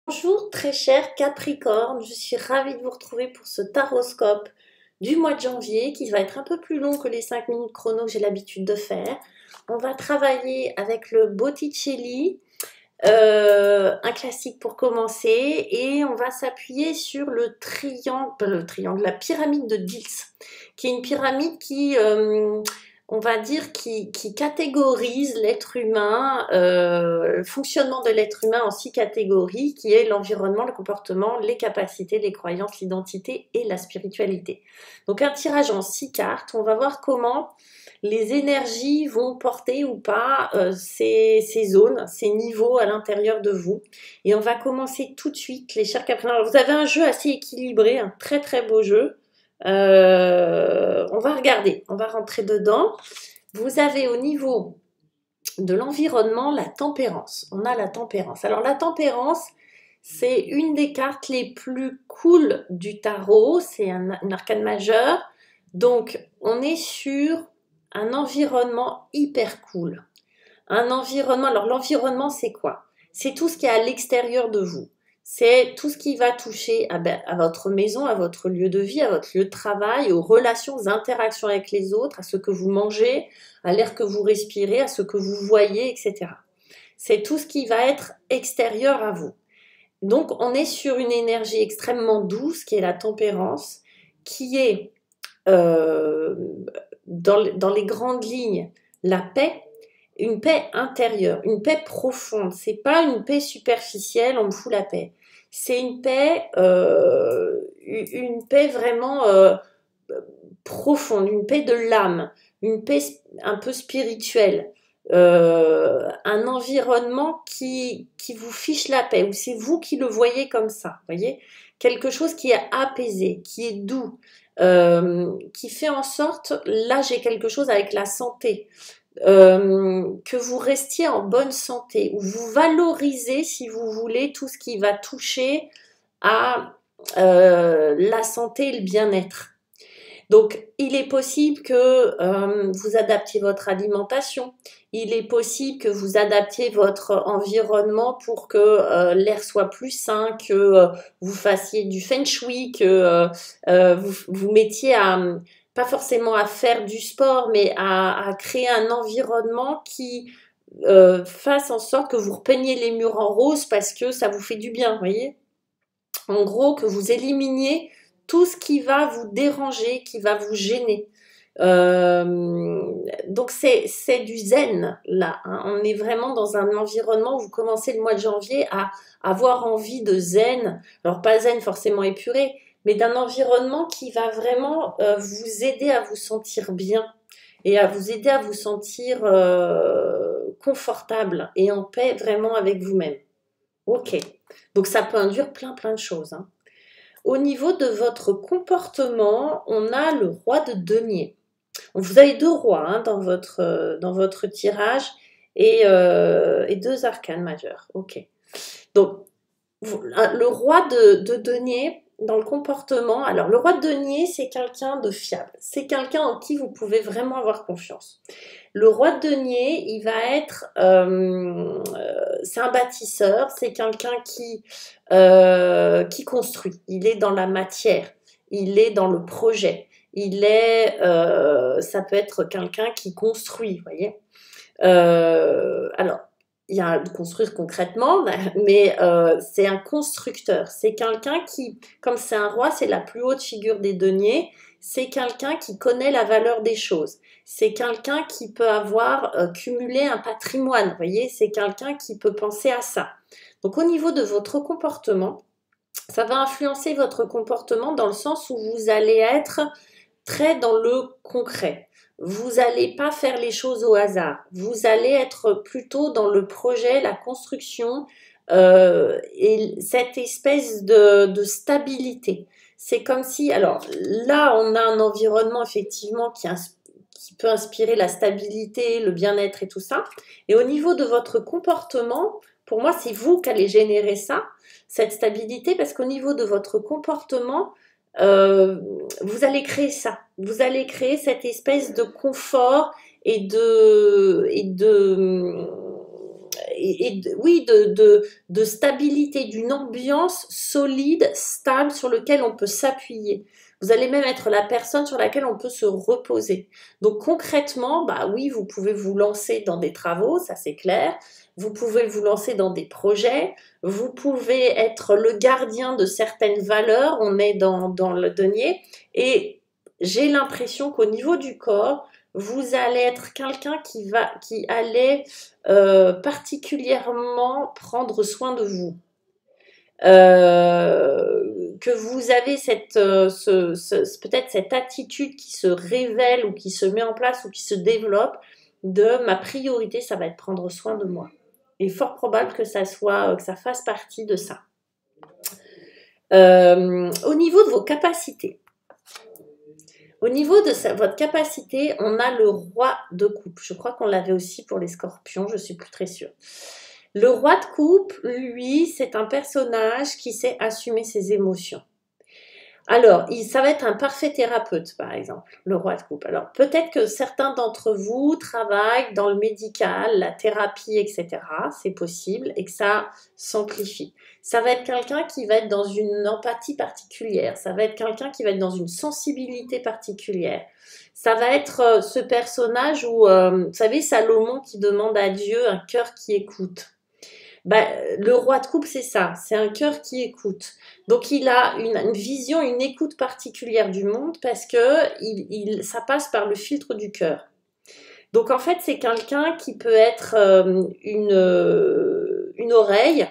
Bonjour très cher Capricorne, je suis ravie de vous retrouver pour ce taroscope du mois de janvier qui va être un peu plus long que les 5 minutes chrono que j'ai l'habitude de faire. On va travailler avec le Botticelli, un classique pour commencer, et on va s'appuyer sur la pyramide de Diels, qui est une pyramide qui, on va dire, qui catégorise l'être humain, le fonctionnement de l'être humain en 6 catégories, qui est l'environnement, le comportement, les capacités, les croyances, l'identité et la spiritualité. Donc un tirage en 6 cartes, on va voir comment les énergies vont porter ou pas ces zones, ces niveaux à l'intérieur de vous. Et on va commencer tout de suite, les chers Capricornes. Alors, vous avez un jeu assez équilibré, un très très beau jeu. On va regarder, on va rentrer dedans. Vous avez au niveau de l'environnement la tempérance. On a la tempérance. Alors la tempérance, c'est une des cartes les plus cool du tarot. C'est un arcane majeur. Donc on est sur un environnement hyper cool. Un environnement, alors l'environnement c'est quoi? C'est tout ce qui est à l'extérieur de vous. C'est tout ce qui va toucher à votre maison, à votre lieu de vie, à votre lieu de travail, aux relations, aux interactions avec les autres, à ce que vous mangez, à l'air que vous respirez, à ce que vous voyez, etc. C'est tout ce qui va être extérieur à vous. Donc on est sur une énergie extrêmement douce qui est la tempérance, qui est euh, dans les grandes lignes la paix, une paix intérieure, une paix profonde. C'est pas une paix superficielle, on me fout la paix. C'est une paix vraiment profonde, une paix de l'âme, une paix un peu spirituelle. Un environnement qui vous fiche la paix, ou c'est vous qui le voyez comme ça, voyez, quelque chose qui est apaisé, qui est doux, qui fait en sorte, là j'ai quelque chose avec la santé, que vous restiez en bonne santé, ou vous valorisez, si vous voulez, tout ce qui va toucher à la santé et le bien-être. Donc, il est possible que vous adaptiez votre alimentation. Il est possible que vous adaptiez votre environnement pour que l'air soit plus sain, que vous fassiez du feng shui, que vous mettiez pas forcément à faire du sport, mais à créer un environnement qui fasse en sorte que vous repeigniez les murs en rose parce que ça vous fait du bien, vous voyez. En gros, que vous éliminiez tout ce qui va vous déranger, qui va vous gêner. Donc c'est du zen là, hein. On est vraiment dans un environnement où vous commencez le mois de janvier à avoir envie de zen. Alors pas zen forcément épuré, mais d'un environnement qui va vraiment vous aider à vous sentir bien et à vous aider à vous sentir confortable et en paix vraiment avec vous-même. Ok, donc ça peut induire plein de choses, hein. Au niveau de votre comportement, on a le roi de denier. Vous avez deux rois, hein, dans votre tirage, et deux arcanes majeurs. Ok. Donc, le roi de denier, dans le comportement, alors le roi de denier, c'est quelqu'un de fiable. C'est quelqu'un en qui vous pouvez vraiment avoir confiance. Le roi de denier, il va être, c'est un bâtisseur, c'est quelqu'un qui construit. Il est dans la matière, il est dans le projet, ça peut être quelqu'un qui construit, vous voyez. Alors, il y a construire concrètement, mais c'est un constructeur. C'est quelqu'un qui, comme c'est un roi, c'est la plus haute figure des deniers. C'est quelqu'un qui connaît la valeur des choses. C'est quelqu'un qui peut avoir cumulé un patrimoine. Vous voyez, c'est quelqu'un qui peut penser à ça. Donc, au niveau de votre comportement, ça va influencer votre comportement dans le sens où vous allez être très dans le concret. Vous n'allez pas faire les choses au hasard. Vous allez être plutôt dans le projet, la construction et cette espèce de stabilité. C'est comme si, alors là, on a un environnement effectivement qui peut inspirer la stabilité, le bien-être et tout ça. Et au niveau de votre comportement, pour moi, c'est vous qui allez générer ça, cette stabilité, parce qu'au niveau de votre comportement, euh, vous allez créer ça. Vous allez créer cette espèce de confort et oui, de stabilité, d'une ambiance solide, stable, sur lequel on peut s'appuyer. Vous allez même être la personne sur laquelle on peut se reposer. Donc concrètement, bah oui, vous pouvez vous lancer dans des travaux, ça c'est clair. Vous pouvez vous lancer dans des projets. Vous pouvez être le gardien de certaines valeurs. On est dans le denier. Et j'ai l'impression qu'au niveau du corps, vous allez être quelqu'un qui allait particulièrement prendre soin de vous. Que vous avez peut-être cette attitude qui se révèle ou qui se met en place ou qui se développe de ma priorité, ça va être prendre soin de moi. Il est fort probable que ça fasse partie de ça. Au niveau de vos capacités, au niveau de votre capacité, on a le roi de coupe. Je crois qu'on l'avait aussi pour les scorpions, je suis plus très sûre. Le roi de coupe, lui, c'est un personnage qui sait assumer ses émotions. Alors, ça va être un parfait thérapeute, par exemple, le roi de coupe. Alors, peut-être que certains d'entre vous travaillent dans le médical, la thérapie, etc. C'est possible et que ça s'amplifie. Ça va être quelqu'un qui va être dans une empathie particulière. Ça va être quelqu'un qui va être dans une sensibilité particulière. Ça va être ce personnage où, vous savez, Salomon qui demande à Dieu un cœur qui écoute. Ben, le roi de coupe, c'est ça, c'est un cœur qui écoute. Donc il a une vision, une écoute particulière du monde parce que ça passe par le filtre du cœur. Donc en fait, c'est quelqu'un qui peut être une oreille.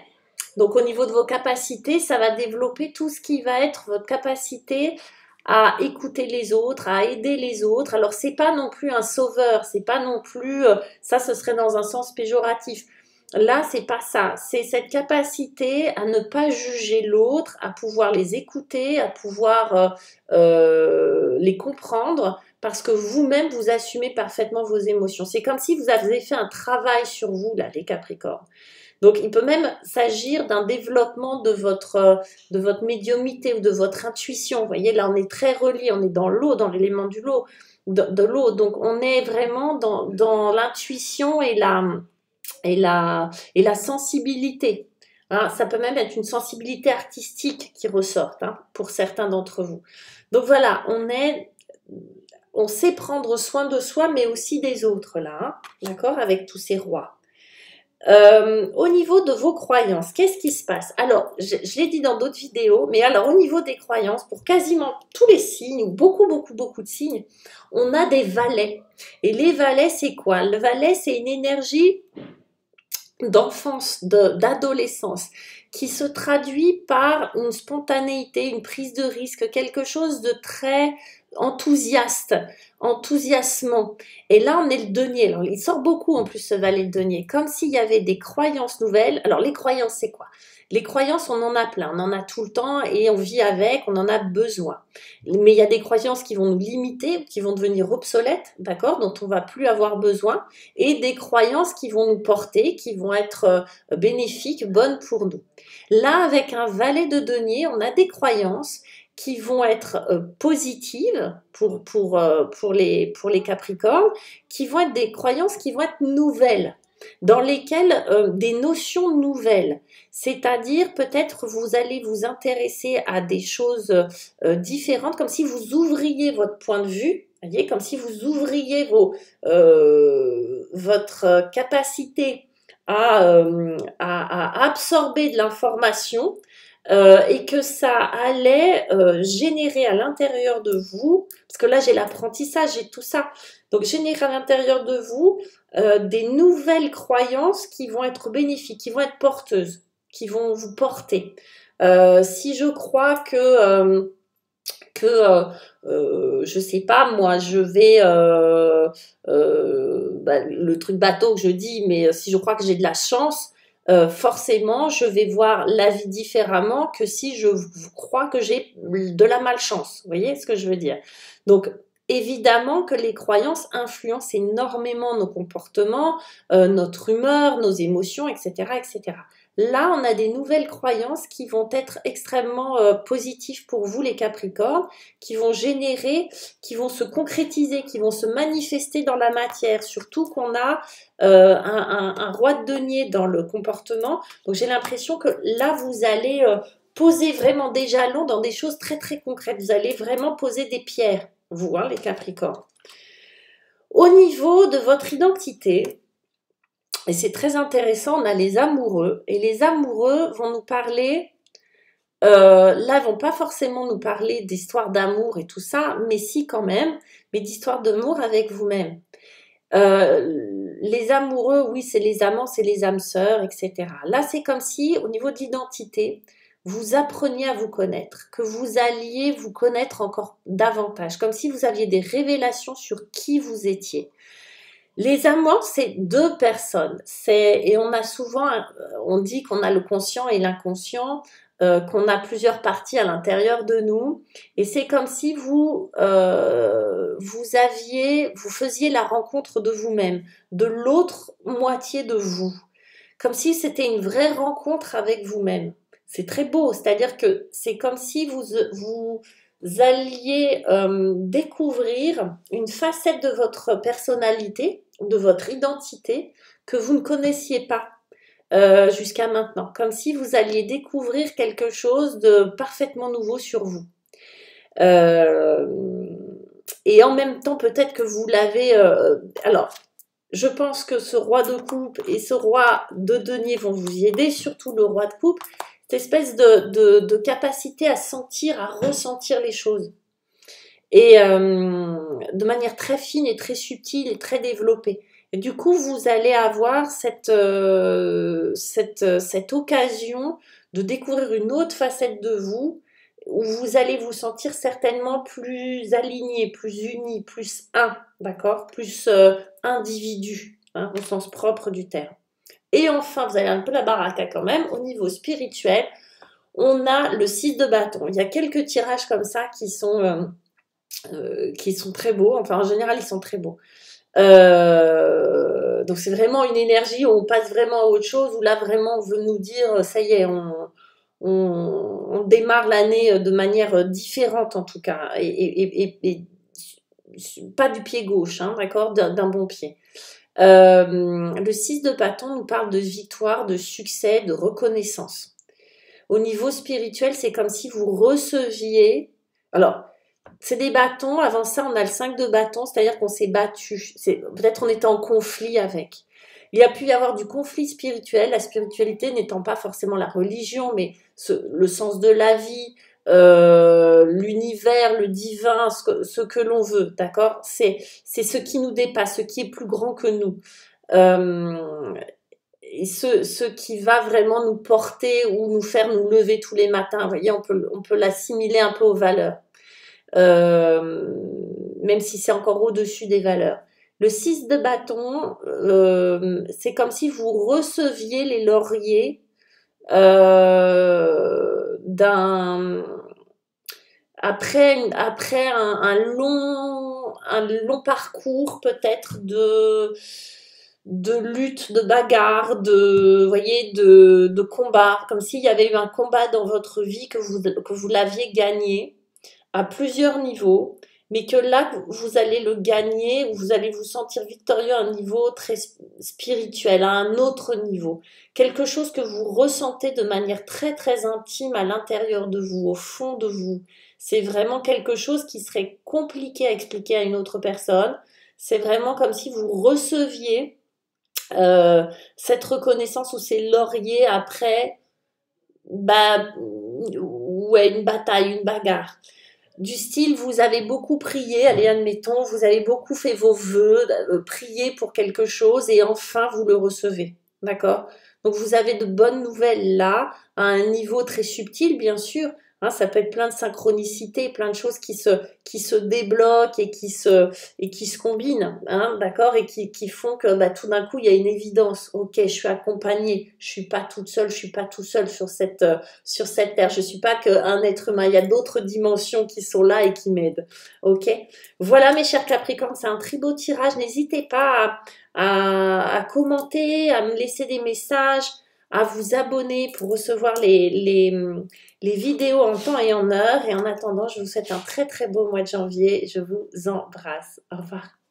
Donc au niveau de vos capacités, ça va développer tout ce qui va être votre capacité à écouter les autres, à aider les autres. Alors c'est pas non plus un sauveur, c'est pas non plus ça, ce serait dans un sens péjoratif. Là, c'est pas ça. C'est cette capacité à ne pas juger l'autre, à pouvoir les écouter, à pouvoir les comprendre, parce que vous-même, vous assumez parfaitement vos émotions. C'est comme si vous aviez fait un travail sur vous, là, les Capricornes. Donc, il peut même s'agir d'un développement de votre médiumnité ou de votre intuition. Vous voyez, là, on est très relié, on est dans l'eau, dans l'élément du lot, de l'eau. Donc, on est vraiment dans l'intuition et la sensibilité. Hein, ça peut même être une sensibilité artistique qui ressort pour certains d'entre vous. Donc voilà, on sait prendre soin de soi, mais aussi des autres là, d'accord, avec tous ces rois. Au niveau de vos croyances, qu'est-ce qui se passe? Alors, je l'ai dit dans d'autres vidéos, mais alors au niveau des croyances, pour quasiment tous les signes, ou beaucoup de signes, on a des valets. Et les valets, c'est quoi? Le valet, c'est une énergie d'enfance, d'adolescence, qui se traduit par une spontanéité, une prise de risque, quelque chose de très enthousiasmant. Et là, on est le denier. Alors, il sort beaucoup en plus ce valet de denier, comme s'il y avait des croyances nouvelles. Alors, les croyances, c'est quoi? Les croyances, on en a plein, on en a tout le temps et on vit avec, on en a besoin. Mais il y a des croyances qui vont nous limiter, qui vont devenir obsolètes, d'accord, dont on va plus avoir besoin, et des croyances qui vont nous porter, qui vont être bénéfiques, bonnes pour nous. Là, avec un valet de denier, on a des croyances qui vont être positives pour les Capricornes, qui vont être des croyances qui vont être nouvelles, dans lesquelles des notions nouvelles, c'est-à-dire peut-être vous allez vous intéresser à des choses différentes, comme si vous ouvriez votre point de vue, voyez, comme si vous ouvriez votre capacité à absorber de l'information, et que ça allait générer à l'intérieur de vous, parce que là j'ai l'apprentissage, j'ai tout ça, donc générer à l'intérieur de vous des nouvelles croyances qui vont être bénéfiques, qui vont être porteuses, qui vont vous porter. Si je crois que je sais pas, moi je vais le truc bateau que je dis, mais si je crois que j'ai de la chance, forcément je vais voir la vie différemment que si je crois que j'ai de la malchance. Vous voyez ce que je veux dire? Donc évidemment que les croyances influencent énormément nos comportements, notre humeur, nos émotions, etc., etc. Là, on a des nouvelles croyances qui vont être extrêmement positives pour vous, les Capricornes, qui vont générer, qui vont se concrétiser, qui vont se manifester dans la matière. Surtout qu'on a un roi de denier dans le comportement. Donc, j'ai l'impression que là, vous allez poser vraiment des jalons dans des choses très, très concrètes. Vous allez vraiment poser des pierres, vous, hein, les Capricornes. Au niveau de votre identité, et c'est très intéressant, on a les amoureux. Et les amoureux vont nous parler, là, ils vont pas forcément nous parler d'histoires d'amour et tout ça, mais si quand même, mais d'histoires d'amour avec vous-même. Les amoureux, oui, c'est les amants, c'est les âmes sœurs, etc. Là, c'est comme si, au niveau de l'identité, vous appreniez à vous connaître, que vous alliez vous connaître encore davantage, comme si vous aviez des révélations sur qui vous étiez. Les amants, c'est deux personnes. Et on a souvent, on dit qu'on a le conscient et l'inconscient, qu'on a plusieurs parties à l'intérieur de nous. Et c'est comme si vous faisiez la rencontre de vous-même, de l'autre moitié de vous. Comme si c'était une vraie rencontre avec vous-même. C'est très beau. C'est-à-dire que c'est comme si vous alliez découvrir une facette de votre personnalité, de votre identité, que vous ne connaissiez pas jusqu'à maintenant. Comme si vous alliez découvrir quelque chose de parfaitement nouveau sur vous. Et en même temps, peut-être que vous l'avez... alors, je pense que ce roi de coupe et ce roi de denier vont vous y aider, surtout le roi de coupe, cette espèce de capacité à sentir, à ressentir les choses. Et de manière très fine et très subtile et très développée. Et du coup, vous allez avoir cette occasion de découvrir une autre facette de vous, où vous allez vous sentir certainement plus aligné, plus uni, plus un, d'accord, plus individu, hein, au sens propre du terme. Et enfin, vous avez un peu la baraka quand même, au niveau spirituel, on a le 6 de bâton. Il y a quelques tirages comme ça qui sont très beaux, enfin en général ils sont très beaux. Donc c'est vraiment une énergie où on passe vraiment à autre chose, où là vraiment on veut nous dire, ça y est, on démarre l'année de manière différente en tout cas, et pas du pied gauche, hein, d'accord, d'un bon pied. Le 6 de bâton nous parle de victoire, de succès, de reconnaissance. Au niveau spirituel, c'est comme si vous receviez... Alors, c'est des bâtons. Avant ça, on a le 5 de bâton, c'est-à-dire qu'on s'est battu. Peut-être on était en conflit avec. Il y a pu y avoir du conflit spirituel, la spiritualité n'étant pas forcément la religion, mais le sens de la vie, l'univers, le divin, ce que l'on veut, d'accord? C'est ce qui nous dépasse, ce qui est plus grand que nous. Et ce qui va vraiment nous porter ou nous faire nous lever tous les matins. Vous voyez, on peut l'assimiler un peu aux valeurs. Même si c'est encore au-dessus des valeurs. Le 6 de bâton, c'est comme si vous receviez les lauriers après un long parcours peut-être de lutte, de bagarre, de combat, comme s'il y avait eu un combat dans votre vie que vous l'aviez gagné à plusieurs niveaux, mais que là, vous allez le gagner, vous allez vous sentir victorieux à un niveau très spirituel, à un autre niveau. Quelque chose que vous ressentez de manière très, très intime à l'intérieur de vous, au fond de vous. C'est vraiment quelque chose qui serait compliqué à expliquer à une autre personne. C'est vraiment comme si vous receviez cette reconnaissance ou ces lauriers après une bataille, une bagarre. Du style, vous avez beaucoup prié, allez, admettons, vous avez beaucoup fait vos vœux, prié pour quelque chose et enfin vous le recevez, d'accord? Donc vous avez de bonnes nouvelles là, à un niveau très subtil bien sûr, hein, ça peut être plein de synchronicité, plein de choses qui se débloquent et qui se combinent, hein, d'accord? Et qui font que tout d'un coup il y a une évidence, ok, je suis accompagnée, je suis pas toute seule, je suis pas tout seul sur cette terre, je suis pas qu'un être humain, il y a d'autres dimensions qui sont là et qui m'aident, ok? Voilà mes chers Capricornes, c'est un très beau tirage, n'hésitez pas à commenter, à me laisser des messages, à vous abonner pour recevoir les vidéos en temps et en heure. Et en attendant, je vous souhaite un très très beau mois de janvier. Je vous embrasse. Au revoir.